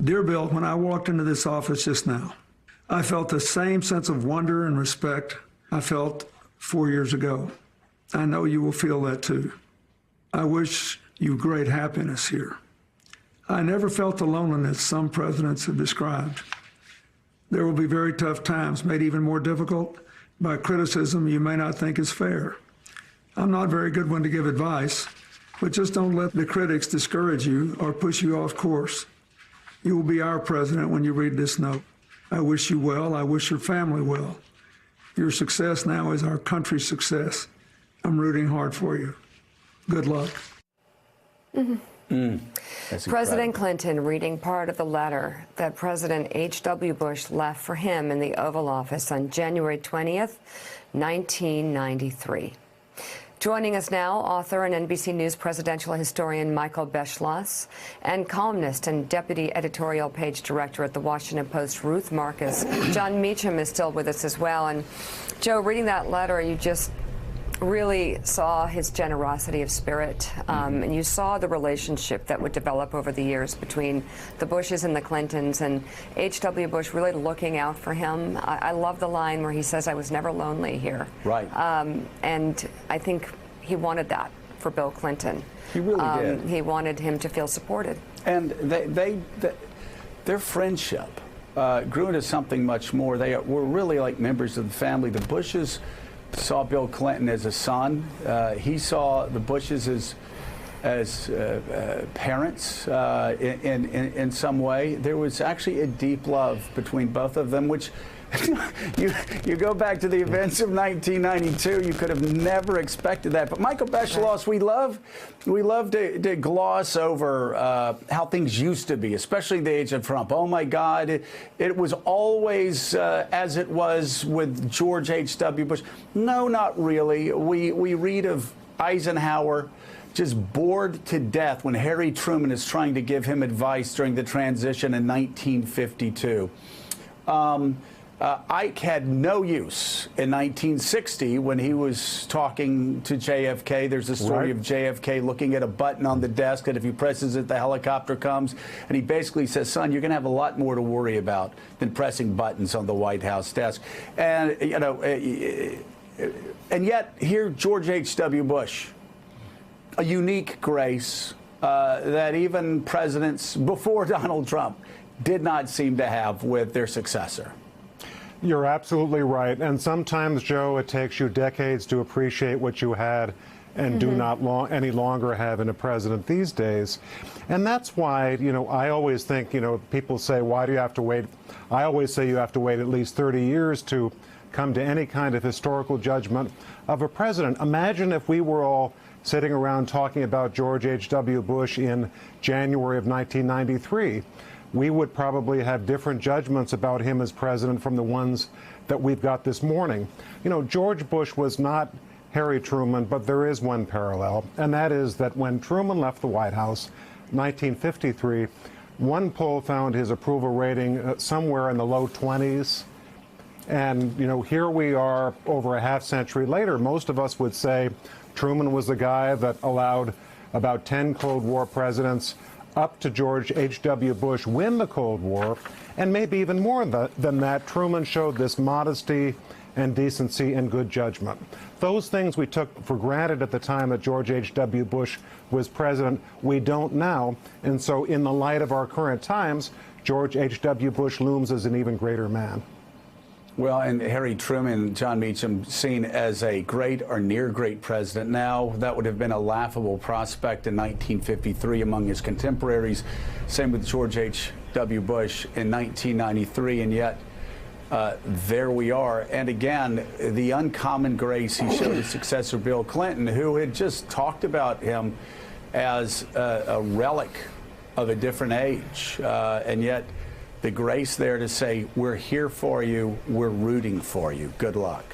Dear Bill, when I walked into this office just now, I felt the same sense of wonder and respect I felt 4 years ago. I know you will feel that too. I wish you great happiness here. I never felt the loneliness some presidents have described. There will be very tough times, made even more difficult by criticism you may not think is fair. I'm not a very good one to give advice, but just don't let the critics discourage you or push you off course. You will be our president when you read this note. I wish you well. I wish your family well. Your success now is our country's success. I'm rooting hard for you. Good luck. President Clinton reading part of the letter that President H.W. Bush left for him in the Oval Office on January 20th, 1993. Joining us now, author and NBC News presidential historian Michael Beschloss, and columnist and deputy editorial page director at the Washington Post, Ruth Marcus. Jon Meacham is still with us as well. And Joe, reading that letter, you just really saw his generosity of spirit, and you saw the relationship that would develop over the years between the Bushes and the Clintons, and H.W. Bush really looking out for him. I love the line where he says, "I was never lonely here." Right. And I think he wanted that for Bill Clinton. He really did. He wanted him to feel supported. And their friendship grew into something much more. They were really like members of the family. The Bushes saw Bill Clinton as a son. He saw the Bushes as parents in some way. There was actually a deep love between both of them, which you go back to the events of 1992, you could have never expected that. But Michael Beschloss, we love to gloss over how things used to be, especially the age of Trump. Oh my God, it was always as it was with George H.W. Bush. No, not really. We read of Eisenhower just bored to death when Harry Truman is trying to give him advice during the transition in 1952. Ike had no use in 1960 when he was talking to JFK. There's a story of JFK looking at a button on the desk that if he presses it, the helicopter comes. And he basically says, "Son, you're going to have a lot more to worry about than pressing buttons on the White House desk." And, you know, and yet here, George H.W. Bush, a unique grace that even presidents before Donald Trump did not seem to have with their successor. You're absolutely right. And sometimes, Joe, it takes you decades to appreciate what you had and do not any longer have in a president these days. And that's why, you know, I always think, you know, people say, why do you have to wait? I always say you have to wait at least 30 years to come to any kind of historical judgment of a president. Imagine if we were all sitting around talking about George H.W. Bush in January of 1993. We would probably have different judgments about him as president from the ones that we've got this morning. You know, George Bush was not Harry Truman, but there is one parallel, and that is that when Truman left the White House, 1953, one poll found his approval rating somewhere in the low 20s. And, you know, here we are over a half century later. Most of us would say Truman was the guy that allowed about 10 Cold War presidents up to George H.W. Bush win the Cold War, and maybe even more than that, Truman showed this modesty and decency and good judgment. Those things we took for granted at the time that George H.W. Bush was president, we don't now. And so in the light of our current times, George H.W. Bush looms as an even greater man. Well, and Harry Truman, Jon Meacham, seen as a great or near great president. Now, that would have been a laughable prospect in 1953 among his contemporaries. Same with George H.W. Bush in 1993, and yet there we are. And again, the uncommon grace he showed his successor, Bill Clinton, who had just talked about him as a relic of a different age, and yet the grace there to say, we're here for you, we're rooting for you. Good luck.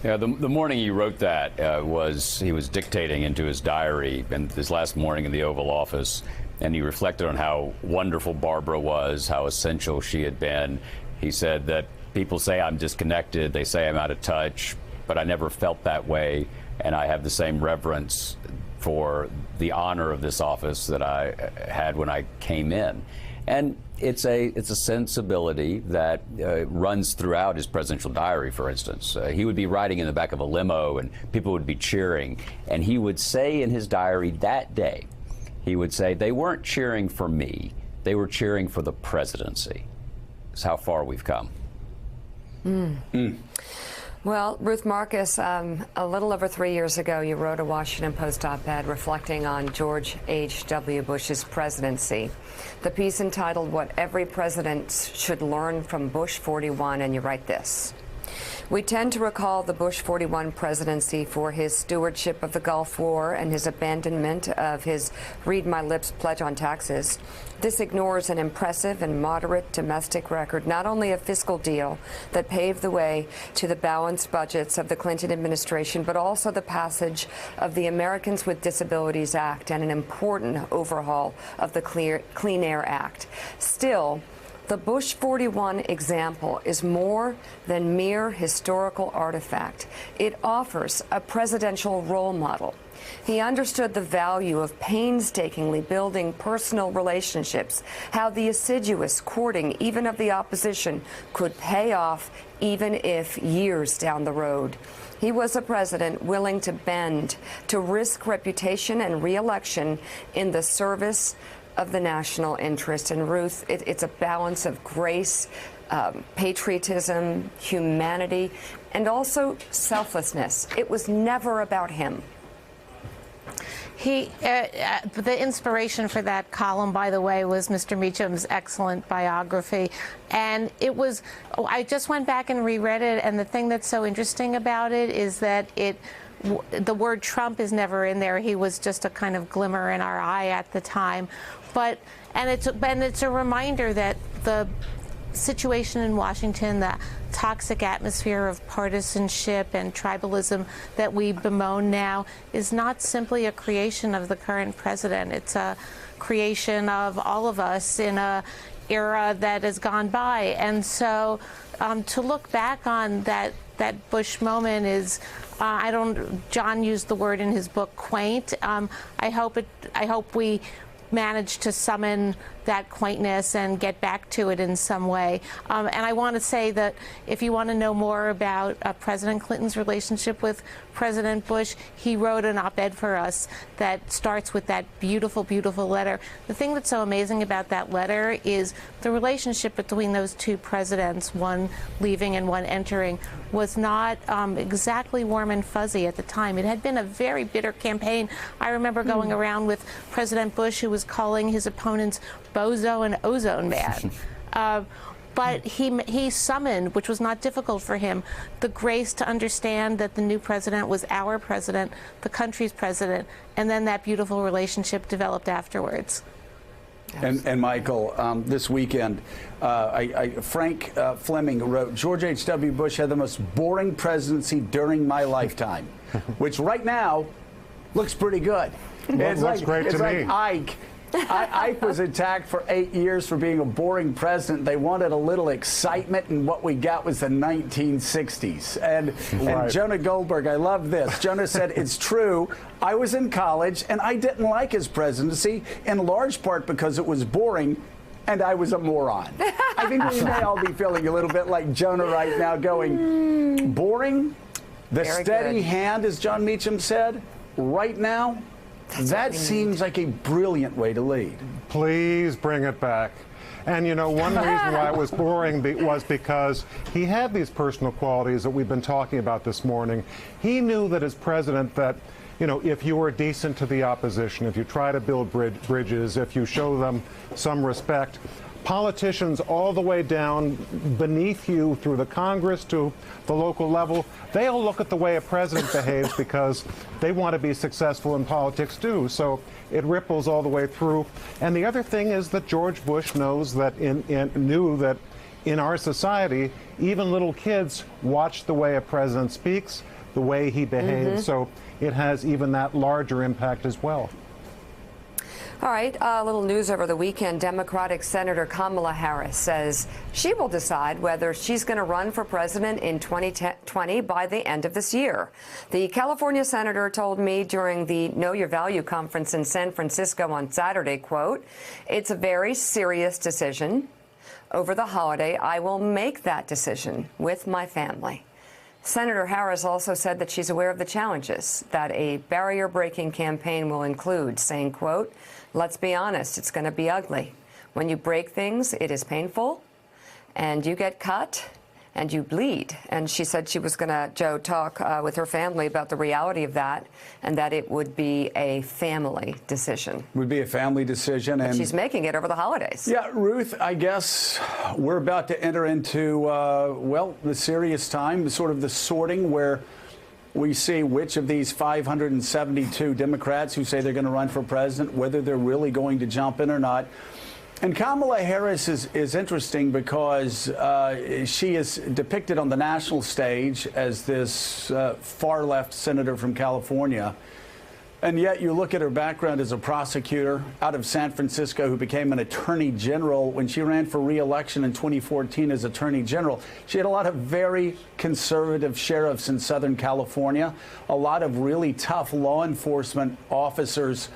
Yeah, the morning he wrote that he was dictating into his diary and his last morning in the Oval Office, and he reflected on how wonderful Barbara was, how essential she had been. He said that people say I'm disconnected, they say I'm out of touch, but I never felt that way, and I have the same reverence for the honor of this office that I had when I came in. And it's a sensibility that runs throughout his presidential diary, for instance. He would be riding in the back of a limo and people would be cheering. And he would say in his diary that day, he would say, they weren't cheering for me, they were cheering for the presidency. That's how far we've come. Well, Ruth Marcus, a little over 3 years ago, you wrote a Washington Post op-ed reflecting on George H.W. Bush's presidency. The piece entitled, What Every President Should Learn from Bush 41, and you write this. We tend to recall the Bush 41 presidency for his stewardship of the Gulf War and his abandonment of his Read My Lips pledge on taxes. This ignores an impressive and moderate domestic record, not only a fiscal deal that paved the way to the balanced budgets of the Clinton administration, but also the passage of the Americans with Disabilities Act and an important overhaul of the Clean Air Act. Still, the Bush 41 example is more than mere historical artifact. It offers a presidential role model. He understood the value of painstakingly building personal relationships, how the assiduous courting, even of the opposition, could pay off even if years down the road. He was a president willing to bend, to risk reputation and re-election in the service of the national interest. And Ruth, it's a balance of grace, patriotism, humanity, and also selflessness. It was never about him. The inspiration for that column, by the way, was Mr. Meacham's excellent biography. And it was, I just went back and reread it, and the thing that's so interesting about it is that the word Trump is never in there. He was just a kind of glimmer in our eye at the time. And it's a reminder that the situation in Washington, the toxic atmosphere of partisanship and tribalism that we bemoan now, is not simply a creation of the current president. It's a creation of all of us in a era that has gone by. And so to look back on that Bush moment is, John used the word in his book, quaint. I hope we manage to summon that quaintness and get back to it in some way. And I want to say that if you want to know more about President Clinton's relationship with President Bush, he wrote an op-ed for us that starts with that beautiful, beautiful letter. The thing that's so amazing about that letter is the relationship between those two presidents, one leaving and one entering, was not exactly warm and fuzzy at the time. It had been a very bitter campaign. I remember going around with President Bush, who was calling his opponents bozo and ozone man. But he summoned, which was not difficult for him, the grace to understand that the new president was our president, the country's president, and then that beautiful relationship developed afterwards. And Michael, this weekend, Frank Fleming wrote, George H.W. Bush had the most boring presidency during my lifetime, which right now looks pretty good. Looks great to me. Ike. Ike was attacked for 8 years for being a boring president. They wanted a little excitement, and what we got was the 1960s. And Jonah Goldberg, I love this. Jonah said, it's true. I was in college, and I didn't like his presidency, in large part because it was boring, and I was a moron. I think we may all be feeling a little bit like Jonah right now, going, boring? The Very steady good. hand, as John Meacham said, right now? That seems like a brilliant way to lead. Please bring it back. And you know, one reason why it was boring was because he had these personal qualities that we've been talking about this morning. He knew that as president that, you know, if you were decent to the opposition, if you try to build bridges, if you show them some respect, politicians all the way down beneath you through the Congress to the local level, they'll look at the way a president behaves because they want to be successful in politics too. So it ripples all the way through. And the other thing is that George Bush knows that knew that in our society, even little kids watch the way a president speaks, the way he behaves. So it has even that larger impact as well. All right, a little news over the weekend. Democratic Senator Kamala Harris says she will decide whether she's going to run for president in 2020 by the end of this year. The California senator told me during the Know Your Value conference in San Francisco on Saturday, quote, "It's a very serious decision. Over the holiday, I will make that decision with my family." Senator Harris also said that she's aware of the challenges that a barrier-breaking campaign will include, saying, quote, "Let's be honest, it's going to be ugly. When you break things, it is painful, and you get cut, and you bleed." And she said she was going to, Joe, talk with her family about the reality of that, and that it would be a family decision. Would be a family decision. And she's making it over the holidays. Yeah, Ruth, I guess we're about to enter into, well, the serious time, sort of the sorting where we see which of these 572 Democrats who say they're going to run for president, whether they're really going to jump in or not. And Kamala Harris is interesting because she is depicted on the national stage as this far-left senator from California. And yet you look at her background as a prosecutor out of San Francisco who became an attorney general. When she ran for re-election in 2014 as attorney general, she had a lot of very conservative sheriffs in Southern California, a lot of really tough law enforcement officers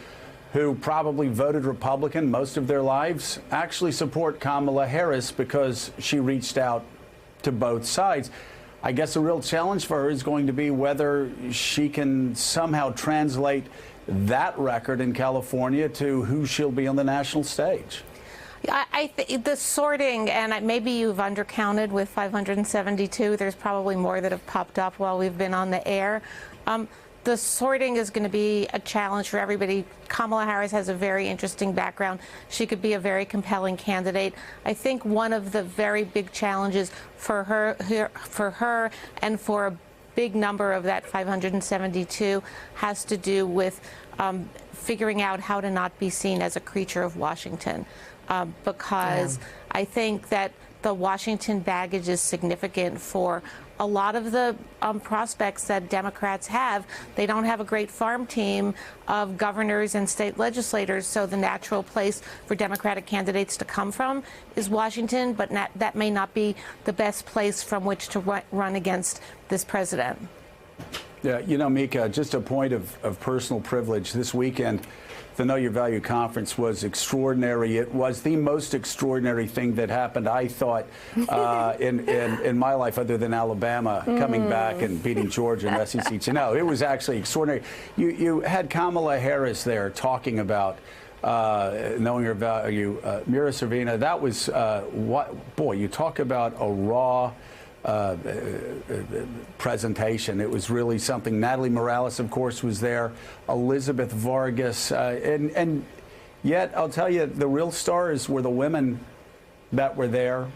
who probably voted Republican most of their lives, actually support Kamala Harris because she reached out to both sides. I guess a real challenge for her is going to be whether she can somehow translate that record in California to who she'll be on the national stage. I think the sorting, and maybe you've undercounted with 572. There's probably more that have popped up while we've been on the air. The sorting is going to be a challenge for everybody. Kamala Harris has a very interesting background. She could be a very compelling candidate. I think one of the very big challenges for her and for a big number of that 572 has to do with figuring out how to not be seen as a creature of Washington, because I think that the Washington baggage is significant for a lot of the prospects that Democrats have. They don't have a great farm team of governors and state legislators, so the natural place for Democratic candidates to come from is Washington, but that may not be the best place from which to run against this president. Yeah, you know, Mika, just a point of personal privilege. This weekend, the Know Your Value conference was extraordinary. It was the most extraordinary thing that happened, I thought, in my life, other than Alabama coming back and beating Georgia in the SEC. No, it was actually extraordinary. You had Kamala Harris there talking about knowing her value. Mira Sorvino, that was, boy, you talk about a raw presentation. It was really something. Natalie Morales, of course, was there. Elizabeth Vargas. And yet, I'll tell you, the real stars were the women that were there,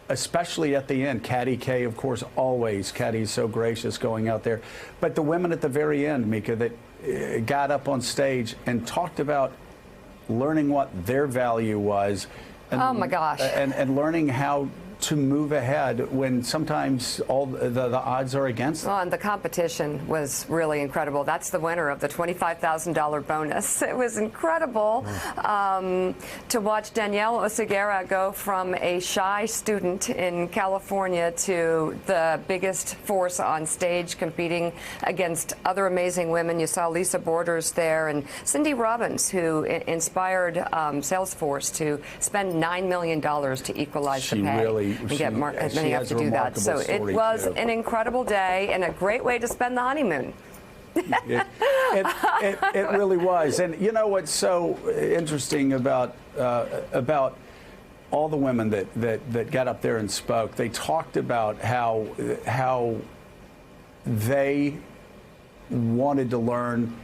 especially at the end. Katty Kay, of course, always. Katty's so gracious going out there. But the women at the very end, Mika, that got up on stage and talked about learning what their value was. And, oh, my gosh. And learning how to move ahead when sometimes all the odds are against them. Well, and the competition was really incredible. That's the winner of the $25,000 bonus. It was incredible to watch Danielle Oseguera go from a shy student in California to the biggest force on stage, competing against other amazing women. You saw Lisa Borders there, and Cindy Robbins, who inspired Salesforce to spend $9 million to equalize the pay. And get many up to do that. So it was an incredible day and a great way to spend the honeymoon. It really was. And you know what's so interesting about all the women that got up there and spoke? They talked about how they wanted to learn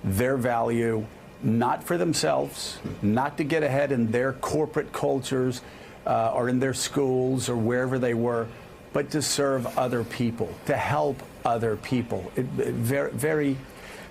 their value, not for themselves, not to get ahead in their corporate cultures, or in their schools or wherever they were, but to serve other people, to help other people. Very, very,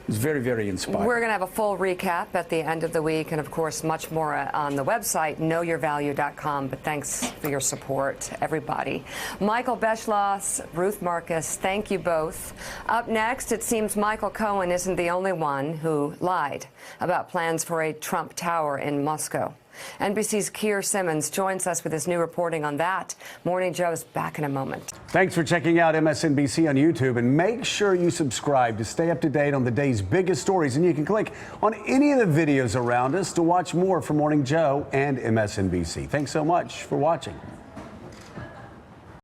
was very, very inspiring. We're going to have a full recap at the end of the week, and of course, much more on the website, knowyourvalue.com. But thanks for your support, everybody. Michael Beschloss, Ruth Marcus, thank you both. Up next, it seems Michael Cohen isn't the only one who lied about plans for a Trump Tower in Moscow. NBC's Keir Simmons joins us with his new reporting on that. Morning Joe's back in a moment. Thanks for checking out MSNBC on YouTube, and make sure you subscribe to stay up to date on the day's biggest stories. And you can click on any of the videos around us to watch more from Morning Joe and MSNBC. Thanks so much for watching.